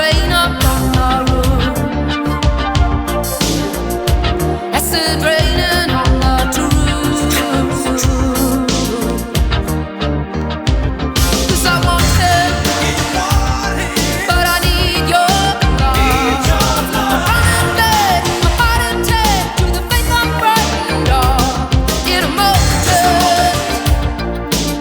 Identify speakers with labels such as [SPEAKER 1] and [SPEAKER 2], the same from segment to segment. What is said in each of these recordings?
[SPEAKER 1] rain upon our roof, acid raining on the truth. 'Cause I want it, but I need your love. I'm running dead, my heart attack to the faith I'm frightened of. In a mountain,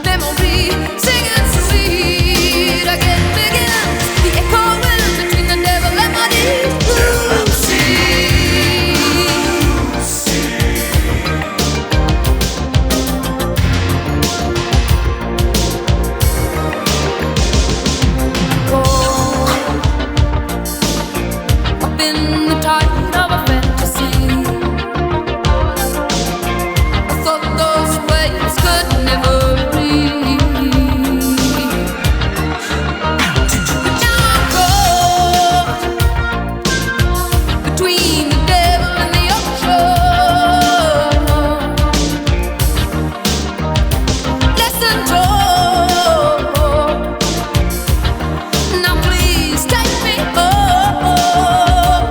[SPEAKER 1] memory singing sweet again begins the echoing between the devil and my deep blue sea. Go up in the tide of a fantasy. I thought those waves could never reach, but now I'm caught between the devil and the ocean. Lesson taught. Now please take me home.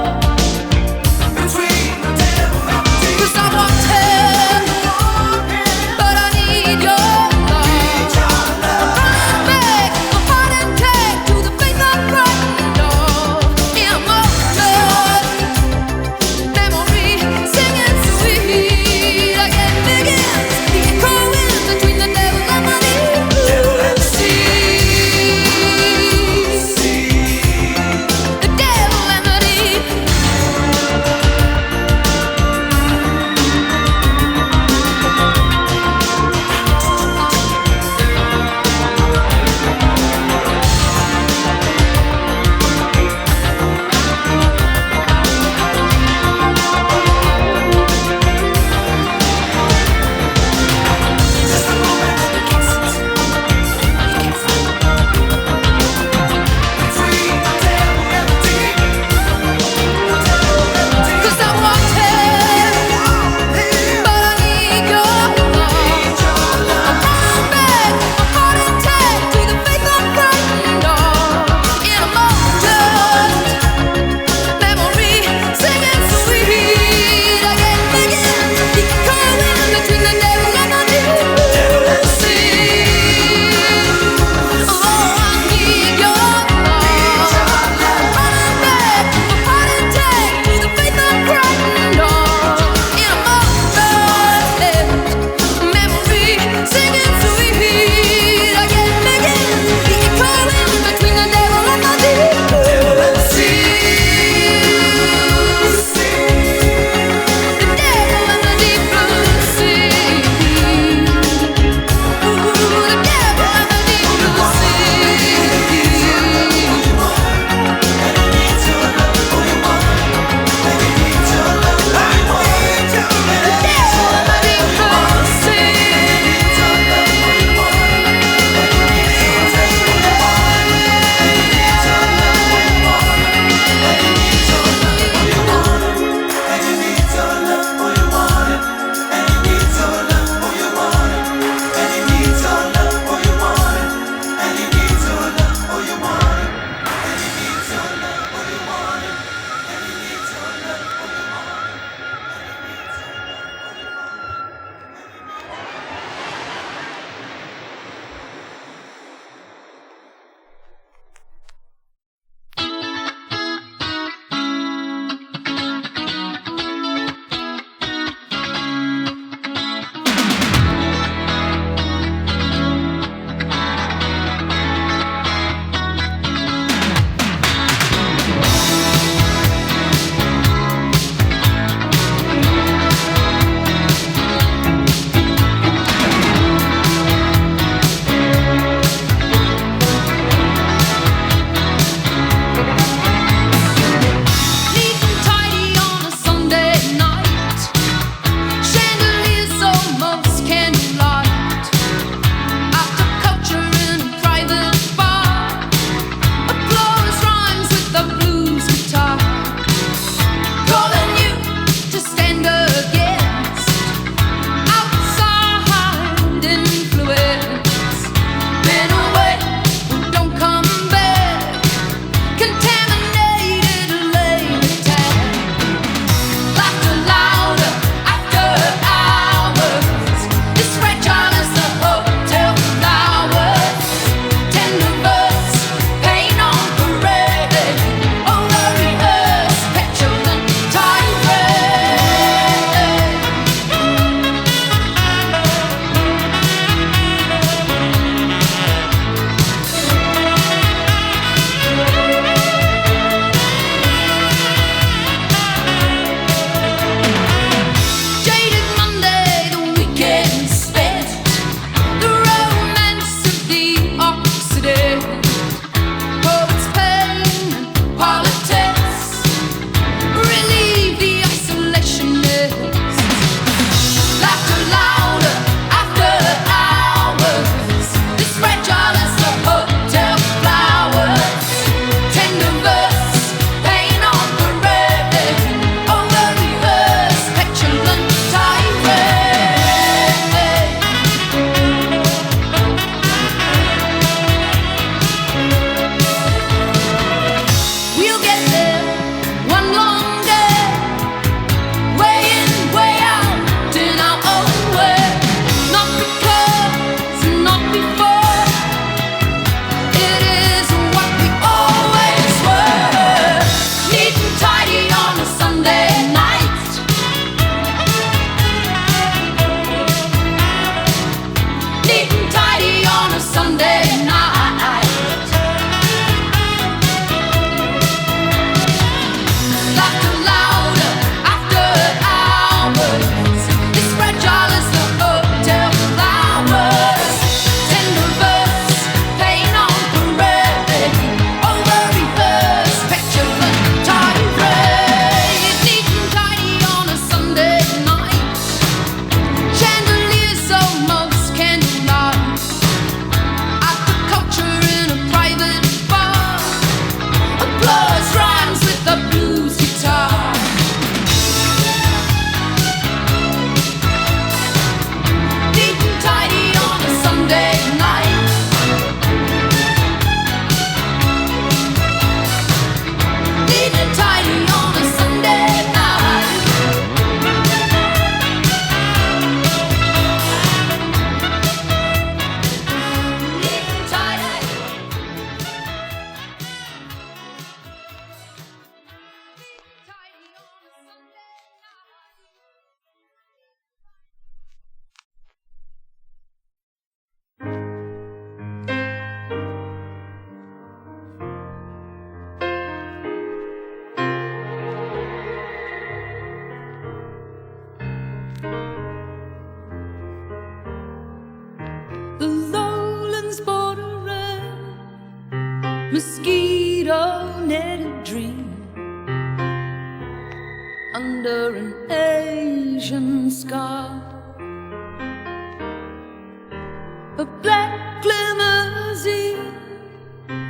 [SPEAKER 1] mosquito-netted dream under an Asian sky. A black limousine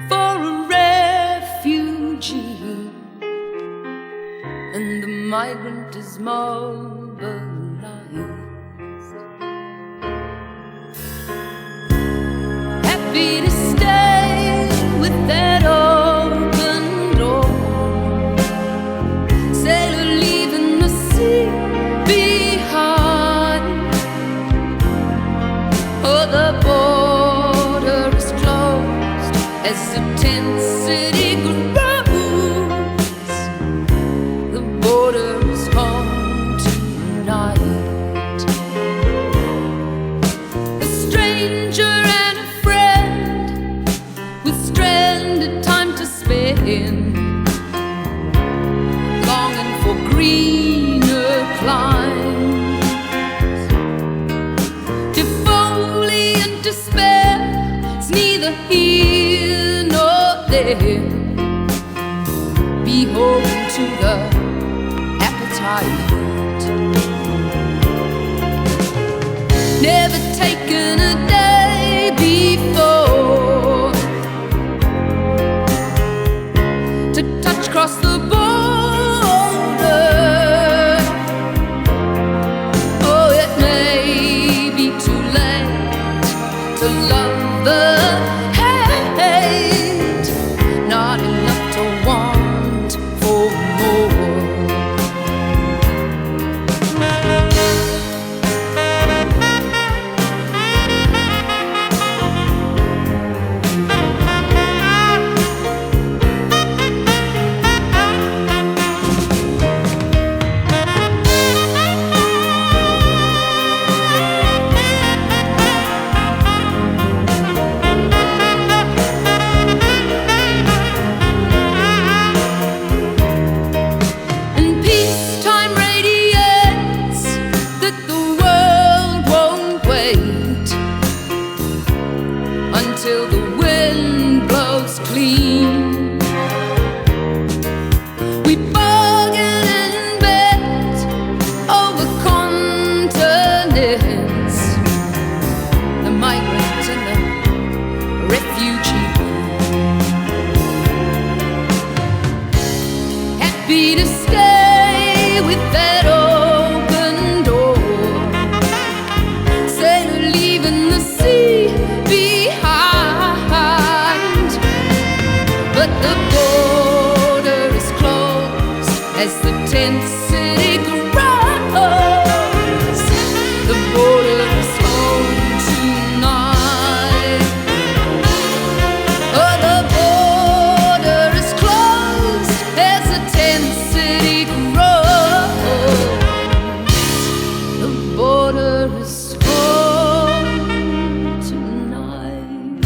[SPEAKER 1] for a refugee, and the migrant is mobilized. Happy to stay with that open door, sailor leaving the sea behind. Oh, the border is closed as the tent city grows. The border is home tonight. A stranger and a friend with stranded time to spend, longing for greener climes. Defoliant despair is neither here nor there, beholden to the appetite. Never taken a day before to touch across the border. Oh, it may be too late to love the hate, not enough to want for more. And peacetime radiates that the world won't wait until the wind blows clean. We bargain and bet over continents, the migrant and the refugee. Happy to stay with that open door, sailor leaving the sea behind. But the border is closed as the tent city grows. The border is home tonight. Oh, the border is closed as the tent city grows. The border is home tonight.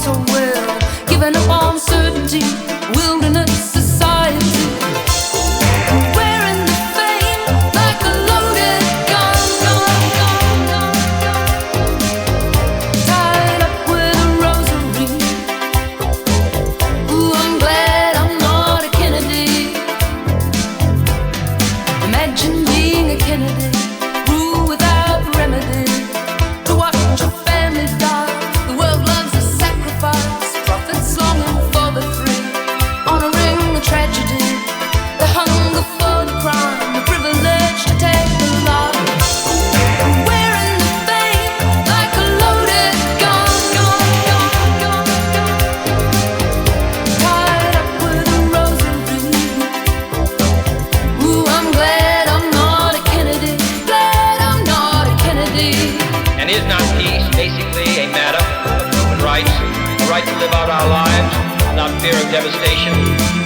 [SPEAKER 1] so well, giving up on certainty, wilderness society. Wearing the fame like a loaded gun, tied up with a rosary. Ooh, I'm glad I'm not a Kennedy. Imagine being a Kennedy, rule without remedy. To watch your family die, the world loves a sacrifice. Prophets longing for the thrill, honoring the tragedy, the hunger for the crime, the privilege to take the life. Wearing the fame like a loaded gun, tied up with a rosary. Ooh, I'm glad I'm not a Kennedy, glad I'm not a Kennedy.
[SPEAKER 2] And is not peace basically a matter of human rights? The right to live out our lives without fear of devastation,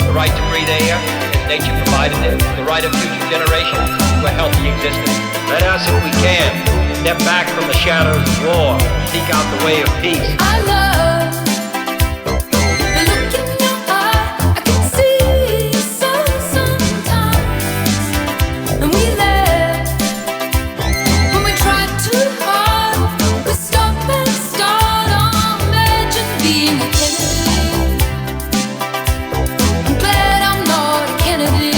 [SPEAKER 2] the right to breathe air as nature provided it, the right of future generations to a healthy existence. Let us, if we can, step back from the shadows of war, seek out the way of peace.
[SPEAKER 1] I love the look in your eye. I can see so sometimes, and we laugh when we try too hard. We stop and start. Oh, imagine being a Kennedy. I'm glad I'm not a Kennedy.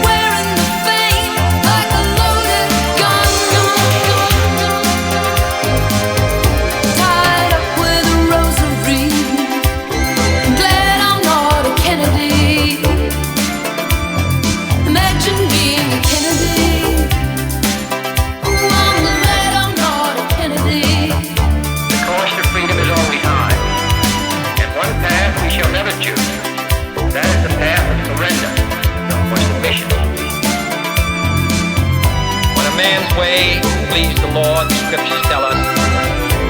[SPEAKER 1] Wearing the fame like a loaded gun, tied up with a rosary. I'm glad I'm not a Kennedy. Imagine being a Kennedy. Ooh, I'm glad I'm not a Kennedy.
[SPEAKER 2] The cost of freedom is always high, and one path we shall never choose. That is the path of surrender or submission. When a man's way please the Lord, the scriptures tell us,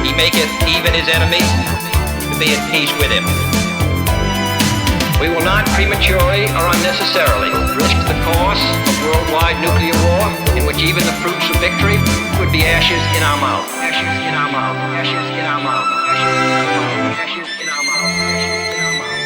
[SPEAKER 2] he maketh even his enemies to be at peace with him. We will not prematurely or unnecessarily risk the course of worldwide nuclear war, in which even the fruits of victory would be ashes in our mouth. Ashes in our mouth. Ashes in our mouth. Ashes in our mouth. Ashes in our mouth. Ashes in our mouth.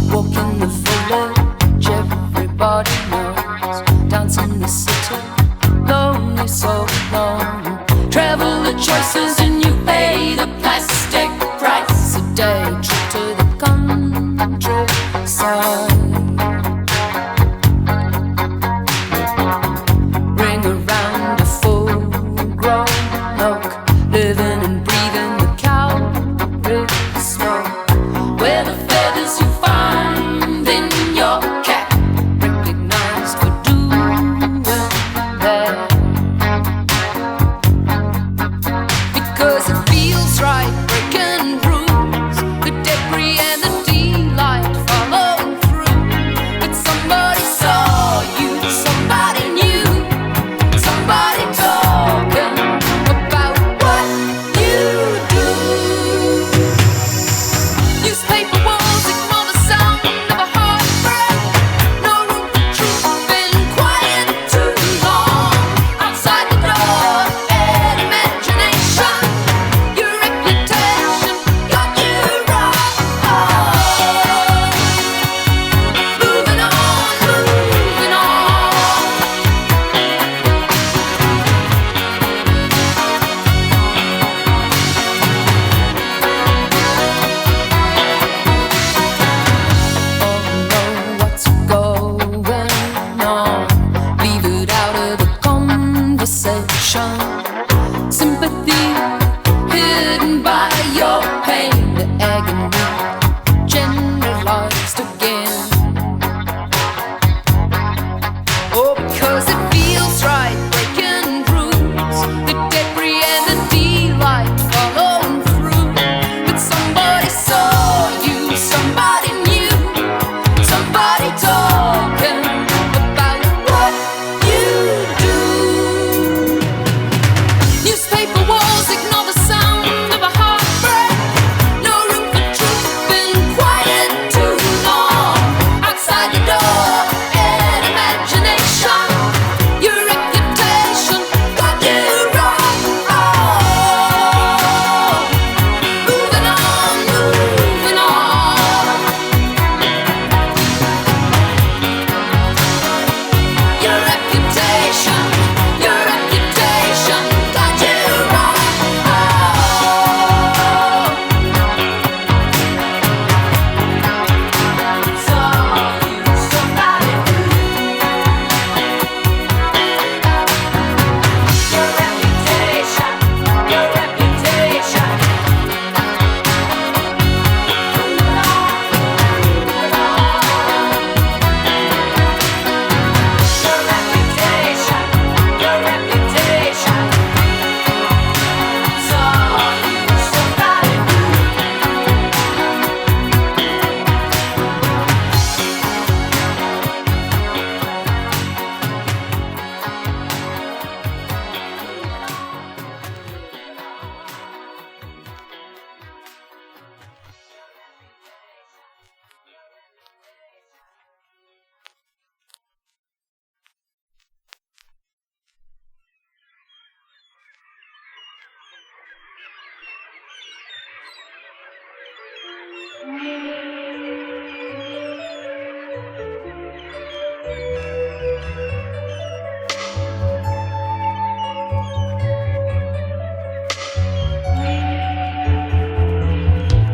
[SPEAKER 1] Walking the village, everybody knows. Dancing the city, lonely so long. Travel the choices and you pay the plastic price. A day trip to the countryside. Ring around a full-grown oak, living and breathing the cowrie smoke. Where the feathers you find in your cap, recognized for doing that.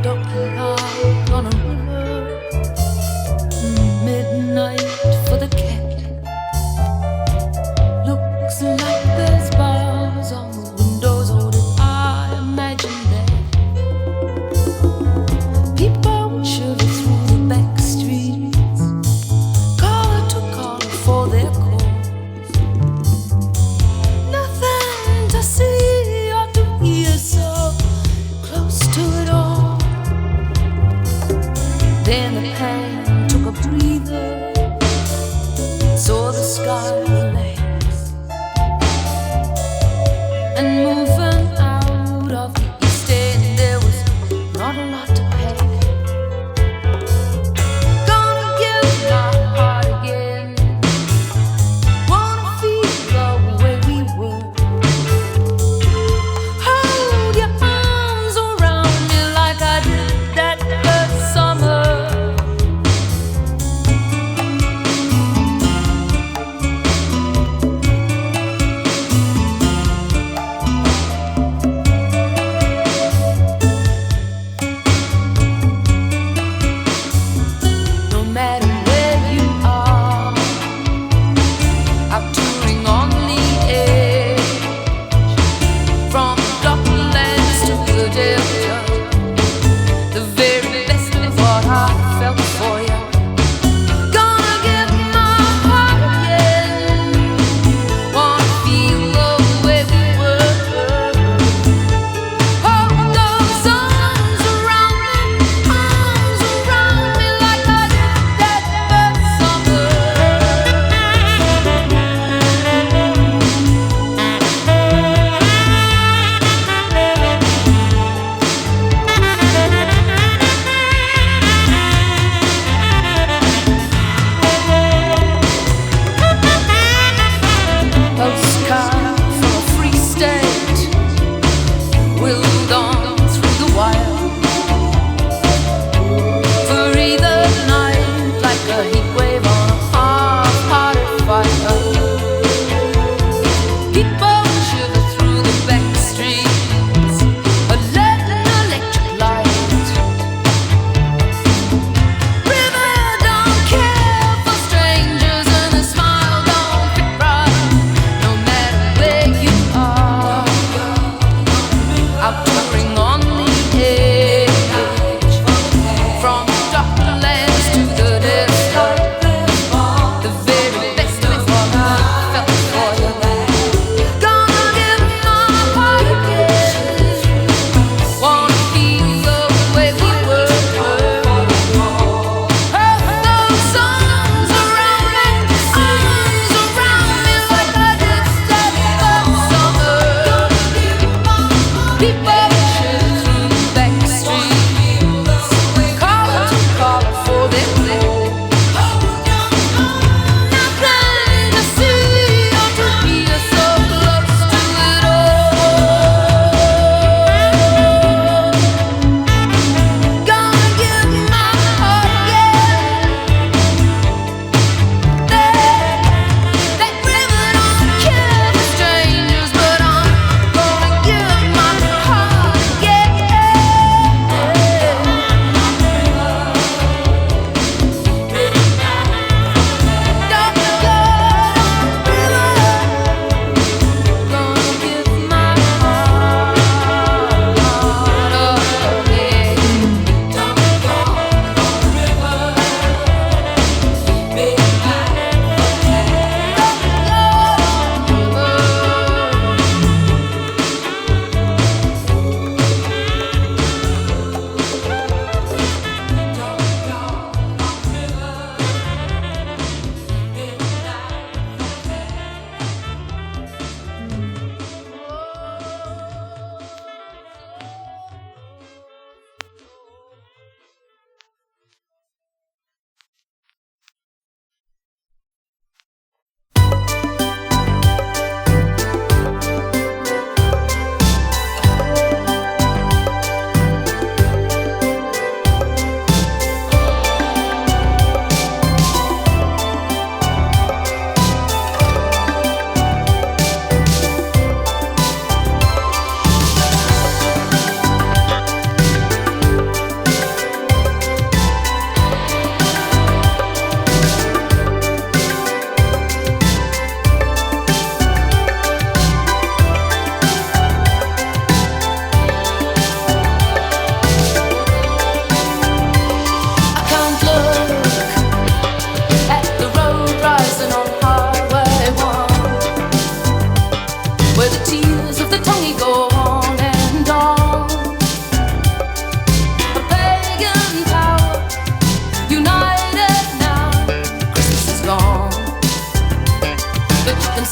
[SPEAKER 1] Dockyard on a river, midnight for the cat. Looks like there's bars on the windows, or did I imagine that? People shiver through the back streets, caller to caller for their calls. Nothing to see or to hear, so close to it all. Then the pan took a breather, saw the sky relax, and moving out of the east end, there was not a lot to pay. Gonna give my heart again, wanna feel the way we were. Hold your arms around me like I did that first summer.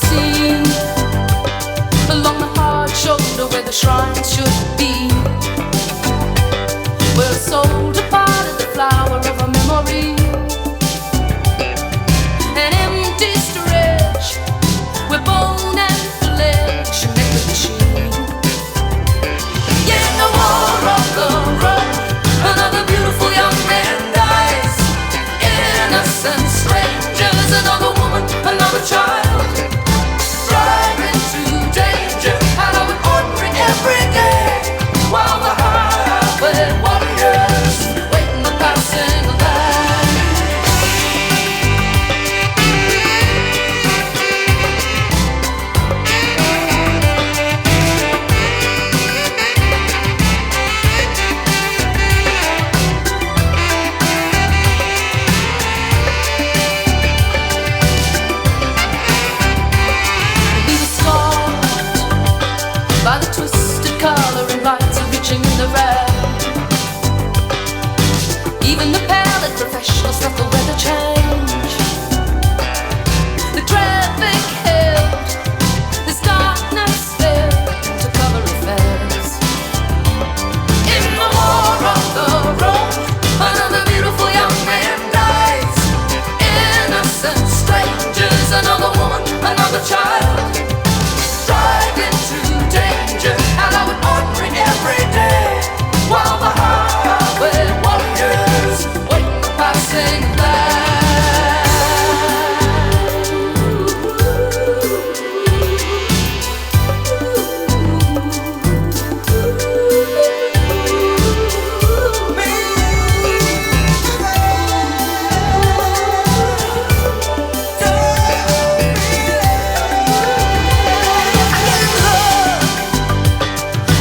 [SPEAKER 1] seen along the hard shoulder where the shrine should be. We're a soul departed, the flower of a memory. An empty stretch where bone and flesh make the machine. Yeah, the war of the road, another beautiful young man dies. Innocent strangers, another woman, another child, driving to danger out of an ordinary everyday, while the highway warriors waiting the passing line. We were scarred by the twisted coloring lights of reaching in the red. Even the pallid professionals felt the weather change. The traffic held, this darkness failed to cover affairs. In the war of the road, another beautiful young man dies. Innocent strangers, another woman, another child, driving to danger out of an ordinary everyday, while the highway warriors waiting the passing line.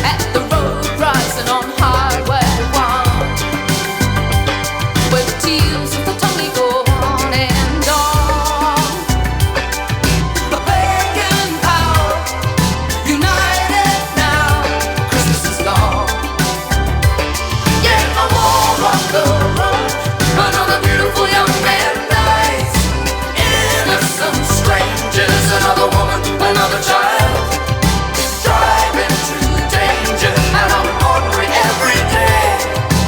[SPEAKER 1] At the road rising on Highway 1, where the tears of the tongue go on and on. A pagan power, united now, Christmas is gone. Yeah, the war on the road, another beautiful young man dies. Innocent strangers, another woman, another child, driving to danger out of an ordinary everyday,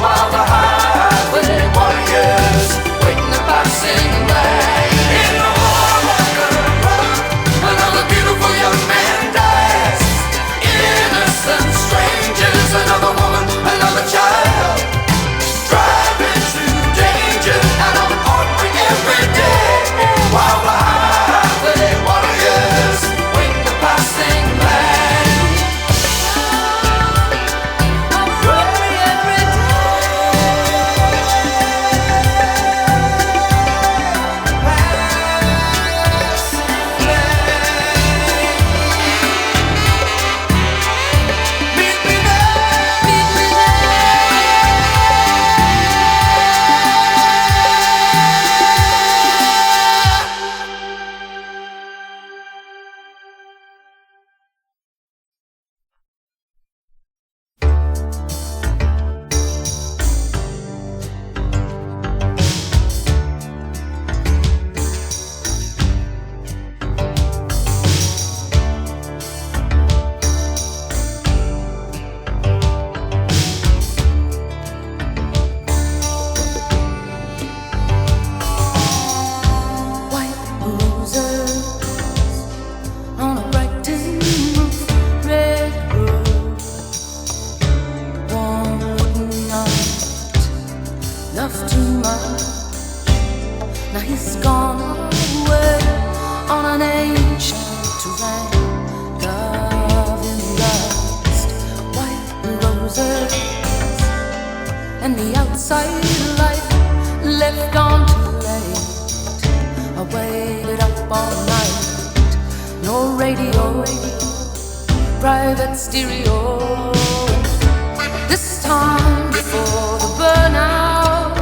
[SPEAKER 1] while the highway warriors waiting the passing lane. In the war on the road, another beautiful young man dies. Innocent strangers, another woman, another child, driving to danger out of an ordinary everyday, while the highway warriors waiting the passing lane. White roses on a bright tin roof, red rose, warm wooden night, love too much. Now he's gone away on an ancient terrain, love in dust. White roses and the outside light left on too late. I waited up all night, no radio, private stereo. This time before the burnout,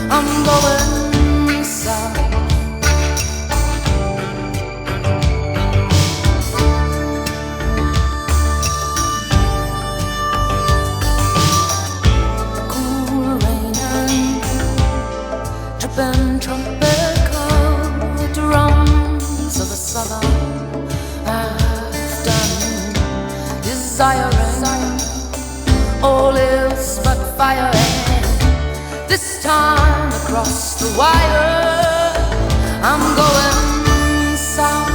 [SPEAKER 1] I'm going south. Cool rain and dripping tropical drums of the southern siren, all else but fire. And this time across the wire, I'm going south.